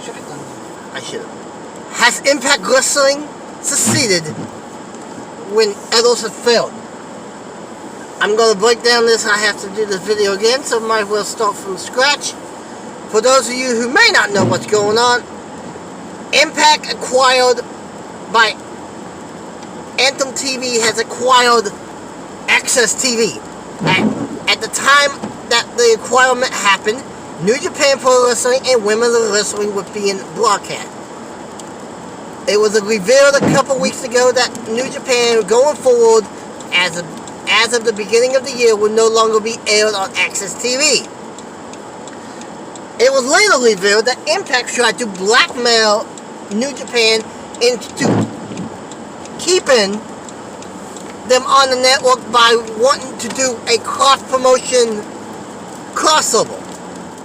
should have done that. I should have. Has Impact Wrestling succeeded when others have failed? I'm going to break down this. I have to do this video again, so I might as well start from scratch. For those of you who may not know what's going on, Impact acquired by Anthem TV has acquired Access TV. At the time that the acquirement happened, New Japan Pro Wrestling and Women's Wrestling were being broadcast. It was revealed a couple weeks ago that New Japan, going forward, as of the beginning of the year, will no longer be aired on Access TV. It was later revealed that Impact tried to blackmail New Japan into keeping them on the network by wanting to do a cross-promotion crossover.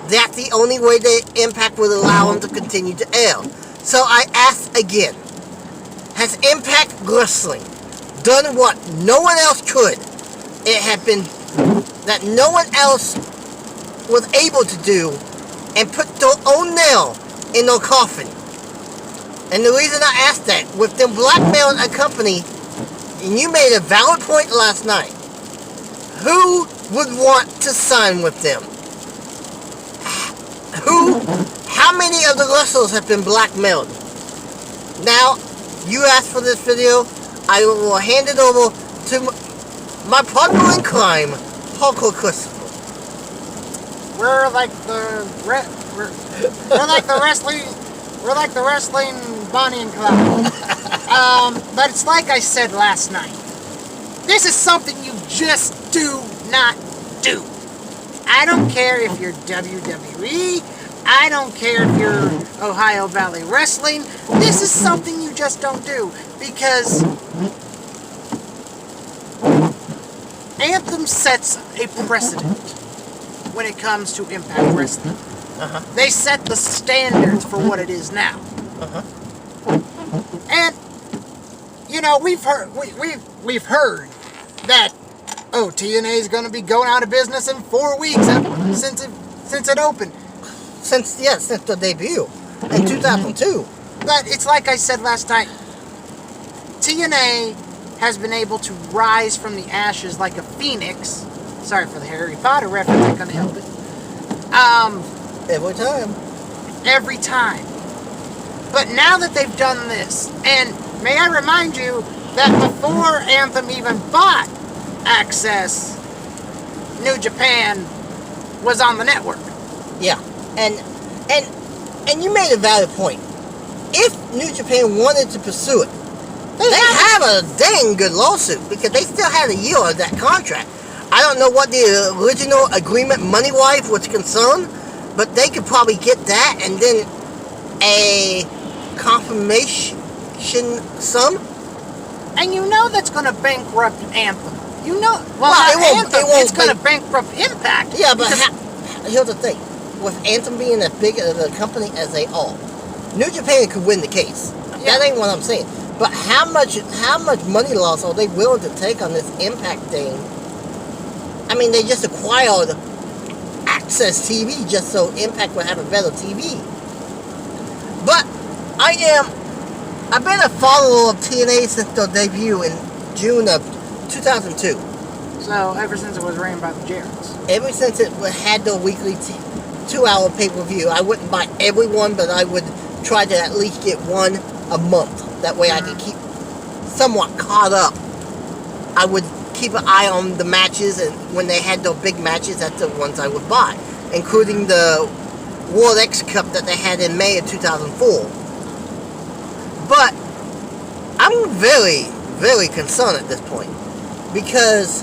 That's the only way that Impact would allow them to continue to air. So I ask again, has Impact Wrestling done what no one else could? It had been that no one else was able to do and put their own nail in their coffin. And the reason I asked that, with them blackmailing a company, and you made a valid point last night, who would want to sign with them? How many of the wrestlers have been blackmailed? Now, you asked for this video, I will hand it over to my partner in crime, Hulk Christopher. We're like the wrestling Bonnie and Clyde. But it's like I said last night. This is something you just do not do. I don't care if you're WWE. I don't care if you're Ohio Valley Wrestling. This is something you just don't do, because Anthem sets a precedent when it comes to Impact Wrestling. They set the standards for what it is now. And you know, we've heard that TNA is going to be going out of business in 4 weeks since it opened. Since the debut in 2002. But it's like I said last night, TNA has been able to rise from the ashes like a phoenix. Sorry for the Harry Potter reference, I couldn't help it. Every time. But now that they've done this, and may I remind you that before Anthem even bought Access, New Japan was on the network. Yeah. And you made a valid point. If New Japan wanted to pursue it, they have a dang good lawsuit, because they still had a year of that contract. I don't know what the original agreement money-wise was concerned, but they could probably get that and then a confirmation sum. And you know that's going to bankrupt Anthem. You know, it's going to bankrupt Impact. Yeah, but here's the thing. With Anthem being as big of a company as they are, New Japan could win the case. Yeah. That ain't what I'm saying. But how much money loss are they willing to take on this Impact thing? I mean, they just acquired Access TV just so Impact would have a better TV. But I've been a follower of TNA since their debut in June of 2002. So ever since it was ran by the Jarretts. Ever since it had their weekly 2-hour pay-per-view. I wouldn't buy every one, but I would try to at least get one a month. That way I could keep somewhat caught up. I would keep an eye on the matches, and when they had their big matches, that's the ones I would buy, including the World X Cup that they had in May of 2004. But I'm very, very concerned at this point, because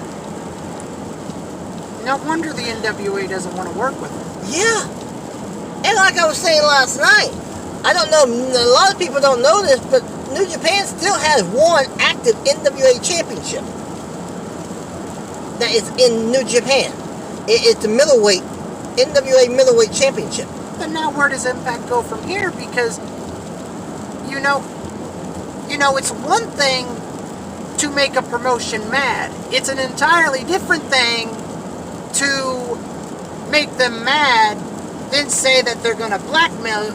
no wonder the NWA doesn't want to work with them. Yeah. And like I was saying last night, I don't know, a lot of people don't know this, but New Japan still has one active NWA championship that is in New Japan. It's the middleweight, NWA middleweight championship. But now where does Impact go from here? Because, you know, it's one thing to make a promotion mad. It's an entirely different thing to make them mad, then say that they're going to blackmail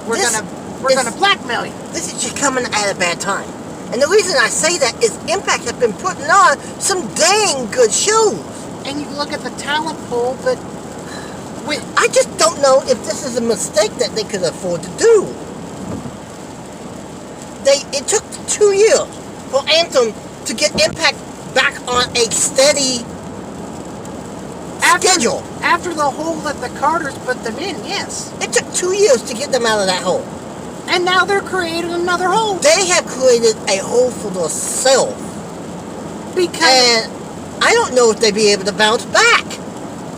we're gonna blackmail you. This is just coming at a bad time. And the reason I say that is Impact has been putting on some dang good shows. And you look at the talent pool, but I just don't know if this is a mistake that they could afford to do. It took 2 years for Anthem to get Impact back on a steady schedule. After the hole that the Carters put them in, yes. It took 2 years to get them out of that hole. And now they're creating another hole. They have created a hole for themselves. And I don't know if they'd be able to bounce back.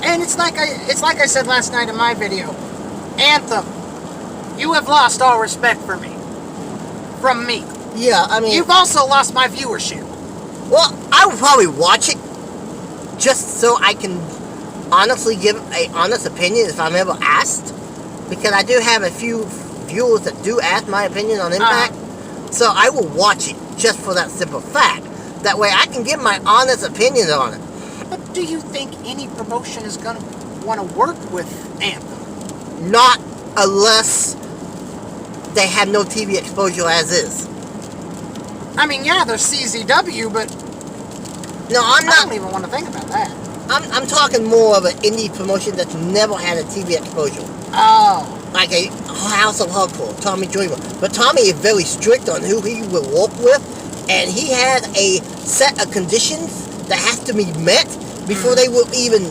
And it's like I said last night in my video. Anthem, you have lost all respect for me. From me. Yeah, I mean... You've also lost my viewership. Well, I would probably watch it just so I can honestly give an honest opinion if I'm ever asked. Because I do have a few viewers that do ask my opinion on Impact. So I will watch it just for that simple fact. That way I can give my honest opinion on it. But do you think any promotion is going to want to work with Anthem? Not unless they have no TV exposure as is. I mean, yeah, there's CZW, but no, I don't even want to think about that. I'm talking more of an indie promotion that's never had a TV exposure. Oh. Like a House of Hardcore, Tommy Dreamer. But Tommy is very strict on who he will work with, and he has a set of conditions that has to be met before they will even...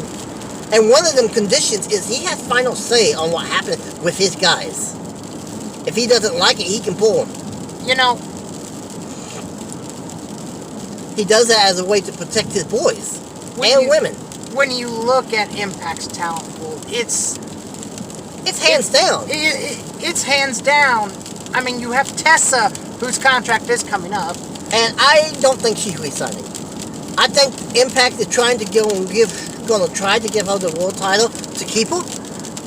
And one of them conditions is he has final say on what happens with his guys. If he doesn't like it, he can pull them. You know... He does that as a way to protect his boys and women. When you look at Impact's talent pool, it's hands down. It's hands down. I mean, you have Tessa, whose contract is coming up. And I don't think she's resigning. I think Impact is trying to gonna try to give her the world title to keep her.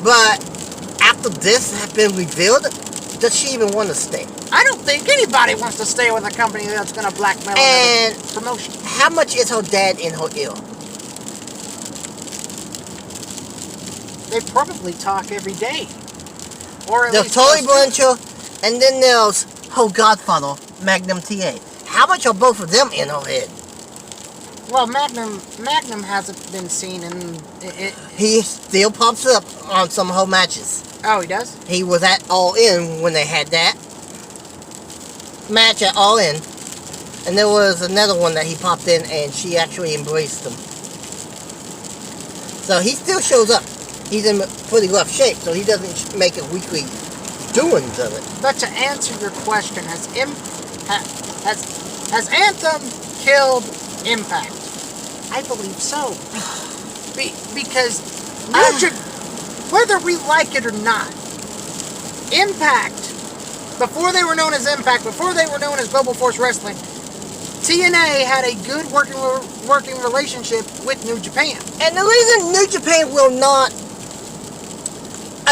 But after this has been revealed, does she even want to stay? I don't think anybody wants to stay with a company that's going to blackmail and promotion. How much is her dad in her ear? They probably talk every day. Or at there's least Tully Blanchard, and then there's her godfather, Magnum TA. How much are both of them in her head? Well, Magnum hasn't been seen in... He still pops up on some of her matches. Oh, he does? He was at All In when they had that match at All In. And there was another one that he popped in and she actually embraced him. So he still shows up. He's in pretty rough shape, so he doesn't make it weekly doings of it. But to answer your question, has Anthem killed Impact? I believe so. Because whether we like it or not, Impact, before they were known as Impact, before they were known as Global Force Wrestling, TNA had a good working relationship with New Japan. And the reason New Japan will not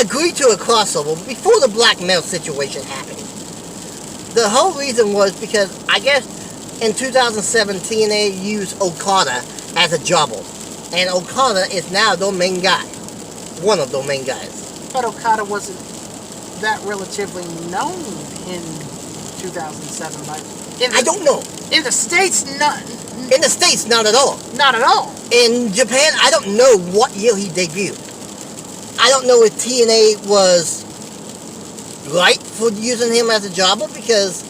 agree to a crossover before the blackmail situation happened, the whole reason was because, I guess, in 2007, TNA used Okada as a jobber. And Okada is now their main guy. One of their main guys. But Okada wasn't that relatively known in 2007. I don't know. In the States, not. In the States, not at all. Not at all. In Japan, I don't know what year he debuted. I don't know if TNA was right for using him as a jobber because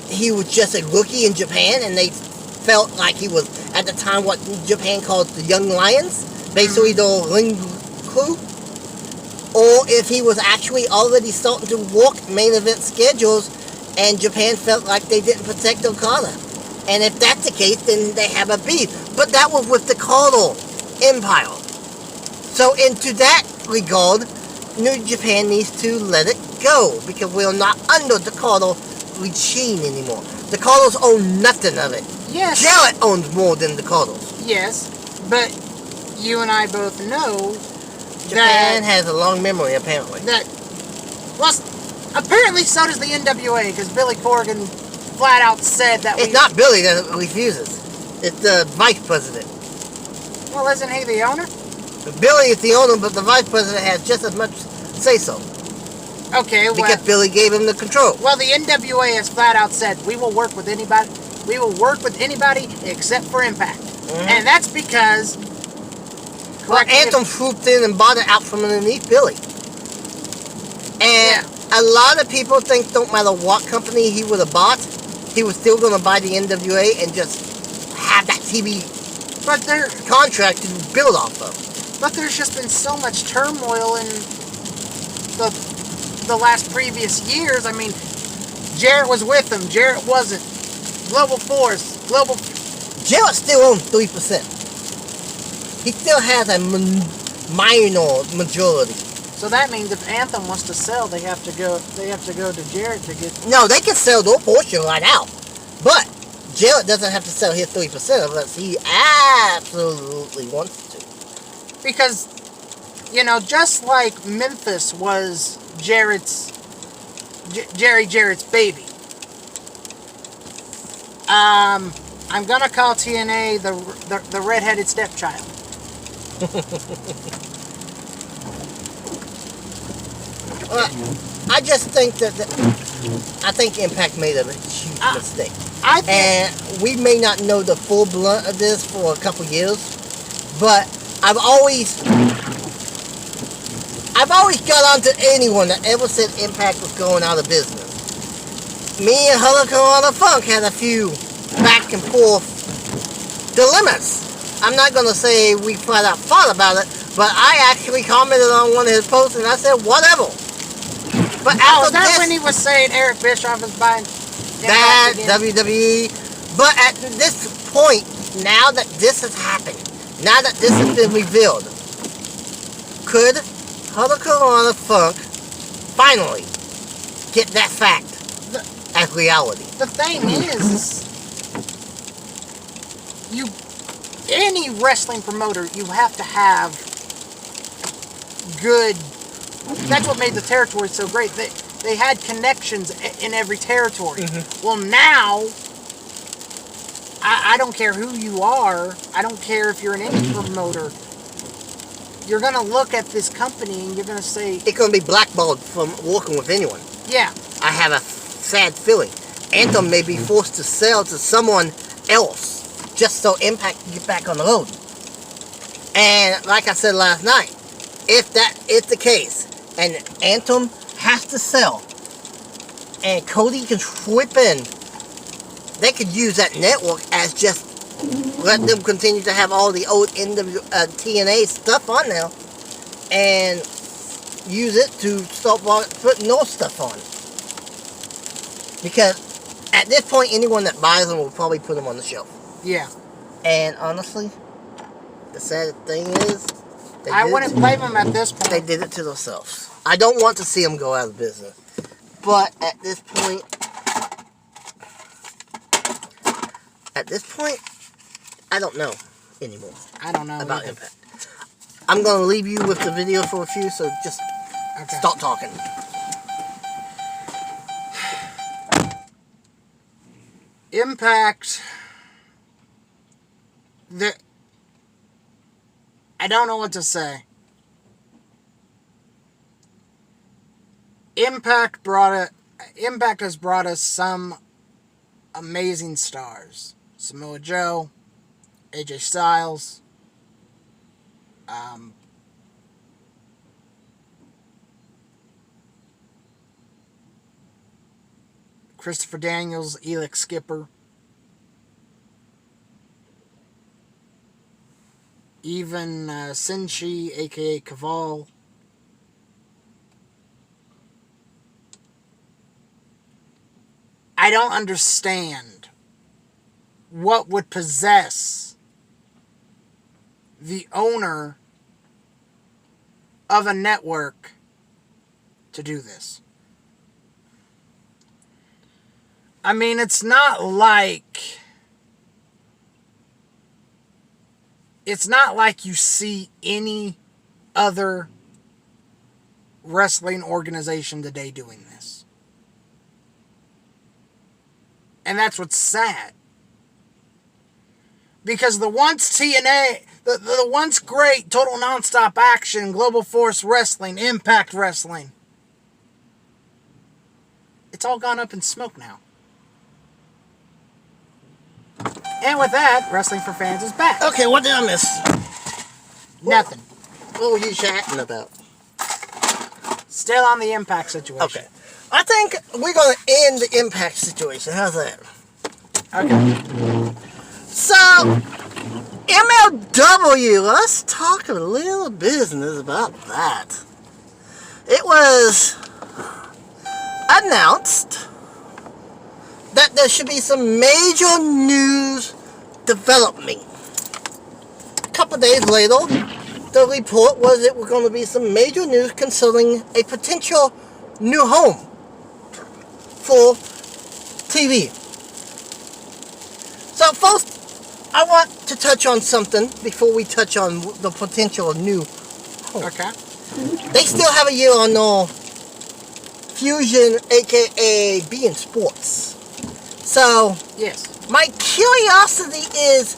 he was just a rookie in Japan and they felt like he was, at the time, what Japan called the Young Lions, basically the ring crew, or if he was actually already starting to walk main event schedules and Japan felt like they didn't protect Okada. And if that's the case, then they have a beef. But that was with the Carter Empire. So into that regard, New Japan needs to let it go because we're not under the Carter regime anymore. The Carters own nothing of it. Yes. Jarrett owns more than the Carters. Yes, but you and I both know Japan has a long memory, apparently. Well, apparently so does the NWA, because Billy Corgan flat out said that it's not Billy that refuses. It's the vice president. Well, isn't he the owner? Billy is the owner, but the vice president has just as much say-so. Okay, well, because Billy gave him the control. well, the NWA has flat out said we will work with anybody. We will work with anybody except for Impact, and that's because. Well, Anthem swooped in and bought it out from underneath Billy. And a lot of people think don't matter what company he would have bought, he was still going to buy the NWA and just have that TV contract to build off of. But there's just been so much turmoil in the last previous years. I mean, Jarrett was with him. Jarrett wasn't. Global Force. Jarrett still owns 3%. He still has a minor majority. So that means if Anthem wants to sell, they have to go to Jarrett to get. No, they can sell their portion right now, but Jarrett doesn't have to sell his 3% unless he absolutely wants to. Because, just like Memphis was Jarrett's baby. I'm gonna call TNA the redheaded stepchild. Well, I just think I think Impact made a huge mistake. And we may not know the full blunt of this for a couple years, but I've always got onto anyone that ever said Impact was going out of business. Me and Hurricane of Funk had a few back and forth dilemmas. I'm not going to say we flat out fought about it, but I actually commented on one of his posts and I said, whatever. But is that when he was saying Eric Bischoff is buying that WWE? But at this point, now that this has happened, now that this has been revealed, could Hurricane of Funk finally get that fact as reality? The thing is, any wrestling promoter, you have to have good. That's what made the territory so great. They had connections in every territory. Mm-hmm. Well, now, I don't care who you are. I don't care if you're an indie promoter. You're going to look at this company and you're going to say... It's going to be blackballed from working with anyone. Yeah. I have a sad feeling. Anthem may be forced to sell to someone else just so Impact can get back on the road. And like I said last night, if that is the case, and Anthem has to sell, and Cody can swoop in, they could use that network as just let them continue to have all the old TNA stuff on now, and use it to start putting no stuff on. Because at this point, anyone that buys them will probably put them on the shelf. Yeah. And honestly, the sad thing is, I wouldn't blame them at this point. They did it to themselves. I don't want to see them go out of business. But at this point, I don't know anymore. I don't know about either. Impact. I'm going to leave you with the video for a few, so just start talking. Impact. I don't know what to say. Impact has brought us some amazing stars. Samoa Joe, AJ Styles, Christopher Daniels, Elix Skipper, even Senshi, aka Kaval. I don't understand what would possess the owner of a network to do this. I mean, it's not like you see any other wrestling organization today doing this. And that's what's sad. Because the once TNA, the once great Total Nonstop Action, Global Force Wrestling, Impact Wrestling, It's all gone up in smoke now. And with that, Wrestling for Fans is back. Okay, what did I miss? Nothing. What were you chatting about? Still on the Impact situation. Okay. I think we're going to end the Impact situation. How's that? Okay. So, MLW, let's talk a little business about that. It was announced that there should be some major news development. A couple days later, the report was it was going to be some major news concerning a potential new home for TV. So first, I want to touch on something before we touch on the potential new home. Okay. They still have a year on Fusion, aka beIN Sports. So, yes. My curiosity is,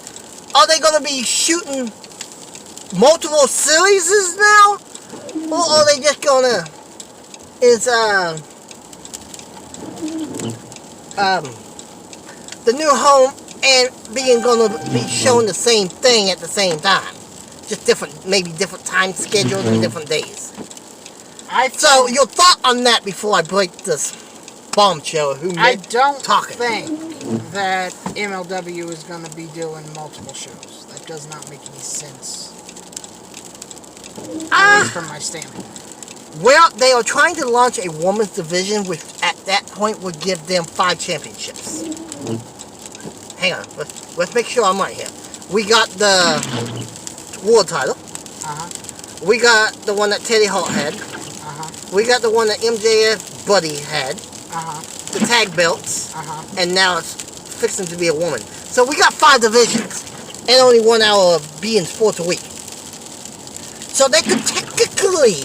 are they going to be shooting multiple series now? Or are they just going to, the new home and being going to be showing the same thing at the same time? Just different, maybe different time schedules and different days. So, your thought on that before I break this bombshell? I don't think that MLW is going to be doing multiple shows. That does not make any sense. At least from my standpoint. Well, they are trying to launch a women's division, which at that point would give them 5 championships. Hang on, let's make sure I'm right here. We got the world title. We got the one that Teddy Hart had. We got the one that MJF Buddy had. The tag belts. And now it's fixing to be a woman. So we got 5 divisions. And only 1 hour of beIN Sports a week. So they could technically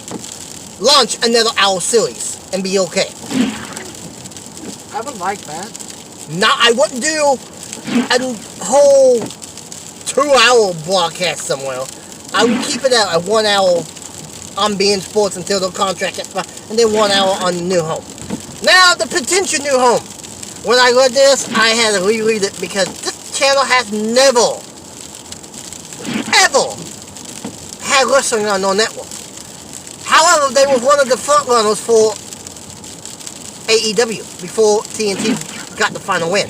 launch another hour series and be okay. I would like that. Now, I wouldn't do a whole 2-hour broadcast somewhere. I would keep it at a 1 hour on beIN Sports until the contract expires, and then 1 hour on the new home. Now, the potential new home. When I read this, I had to reread it because this channel has never, ever had wrestling on their network. However, they were one of the front runners for AEW before TNT got the final win.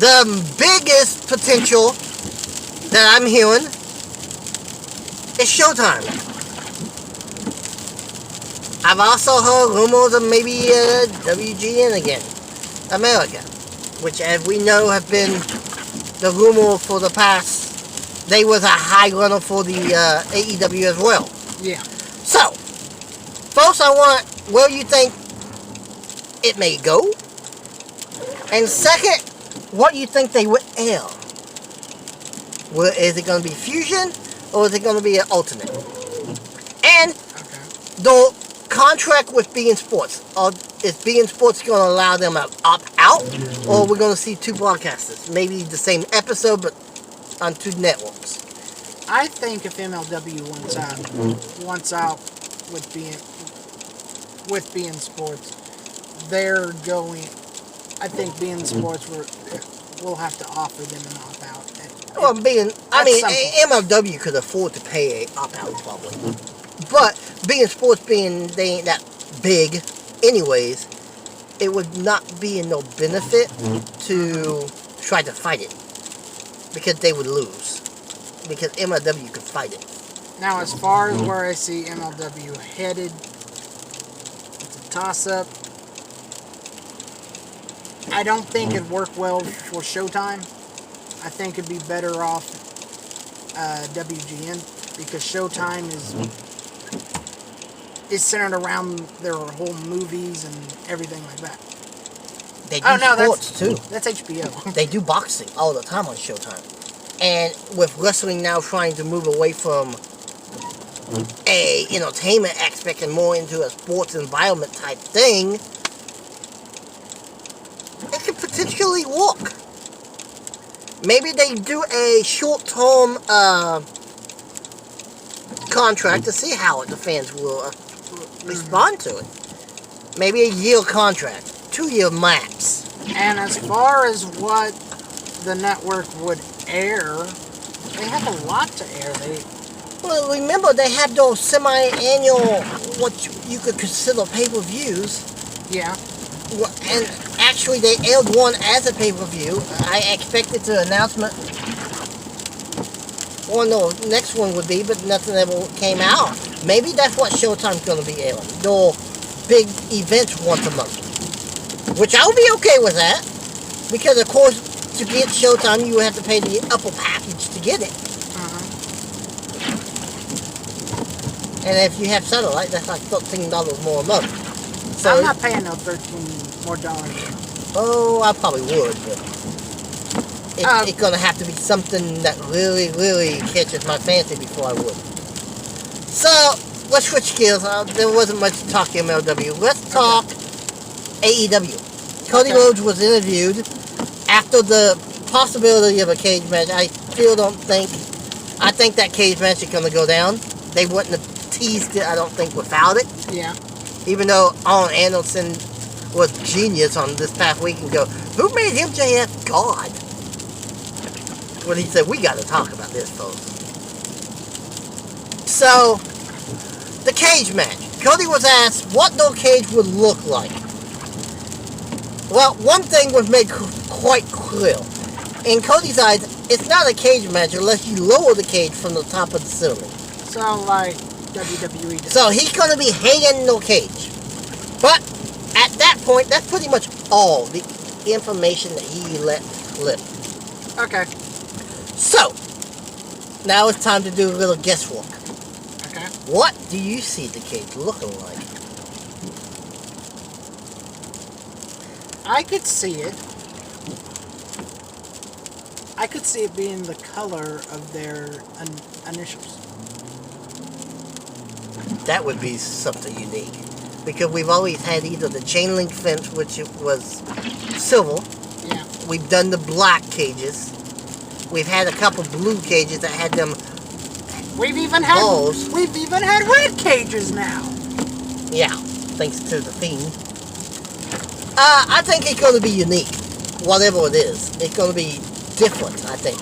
The biggest potential that I'm hearing is Showtime. I've also heard rumors of maybe WGN again, America, which, as we know, have been the rumor for the past. They was a high runner for the AEW as well. Yeah. So, first I want where you think it may go, and second, what you think they would air. Is it going to be Fusion, or is it going to be an alternate? And the contract with beIN Sports, is beIN Sports going to allow them to opt out, or we're going to see 2 broadcasters, maybe the same episode, but on 2 networks? I think if MLW wants out with beIN Sports, they're going. I think beIN Sports will have to offer them an opt out. Well, MLW could afford to pay a opt out probably, but beIN Sports they ain't that big, anyways. It would not be in no benefit to try to fight it because they would lose. Because MLW could fight it. Now, as far as where I see MLW headed, it's a toss-up. I don't think it'd work well for Showtime. I think it'd be better off WGN because Showtime is centered around their whole movies and everything like that. They do sports too. That's HBO. They do boxing all the time on Showtime. And with wrestling now trying to move away from a entertainment aspect and more into a sports environment type thing, it could potentially work. Maybe they do a short-term contract to see how the fans will respond to it. Maybe a year contract. 2-year max. And as far as what the network would air, they have a lot to air. Well, remember, they have those semi-annual, what you could consider pay-per-views. Yeah. And actually, they aired one as a pay-per-view. I expected the announcement. Well, no, next one would be, but nothing ever came out. Maybe that's what Showtime's going to be airing. The big events once a month. Which I'll be okay with that. Because, of course, to get Showtime, you have to pay the upper package to get it. And if you have satellite, that's like $13 more a month. So I'm not paying no $13 more dollars. Oh, I probably would, but it's gonna have to be something that really, really catches my fancy before I would. So let's switch gears. There wasn't much to talk MLW. Let's talk AEW. Cody Rhodes was interviewed after the possibility of a cage match. I think that cage match is gonna go down. They wouldn't have teased it, I don't think, without it. Yeah. Even though Arn Anderson was genius on this past week and go, who made MJF God? When he said, we got to talk about this, folks. So, the cage match. Cody was asked what the cage would look like. Well, one thing was made quite clear. In Cody's eyes, it's not a cage match unless you lower the cage from the top of the ceiling. So, like WWE does. So, he's going to be hanging in the cage. But, at that point, that's pretty much all the information that he let slip. Okay. So, now it's time to do a little guesswork. Okay. What do you see the cage looking like? I could see it. I could see it being the color of their initials. That would be something unique. Because we've always had either the chain link fence, which it was silver. Yeah. We've done the black cages. We've had a couple blue cages that had them We've even balls. had red cages now. Yeah, thanks to the Fiend. I think it's going to be unique. Whatever it is. It's going to be different, I think.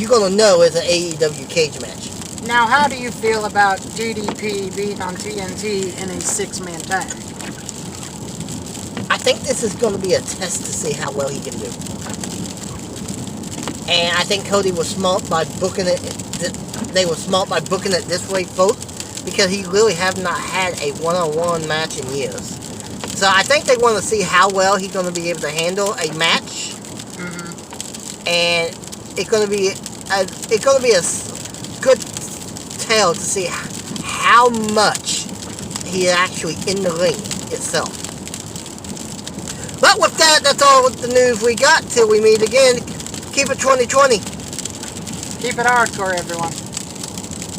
You're going to know it's an AEW cage match. Now, how do you feel about DDP being on TNT in a 6-man tag? I think this is going to be a test to see how well he can do. And I think Cody was smart by booking it. They were smart by booking it this way, folks, because he really have not had a one-on-one match in years. So I think they want to see how well he's going to be able to handle a match. Mm-hmm. And it's going to be a good tell to see how much he is actually in the ring itself. But with that, that's all the news we got till we meet again. Keep it 2020. Keep it hardcore, everyone.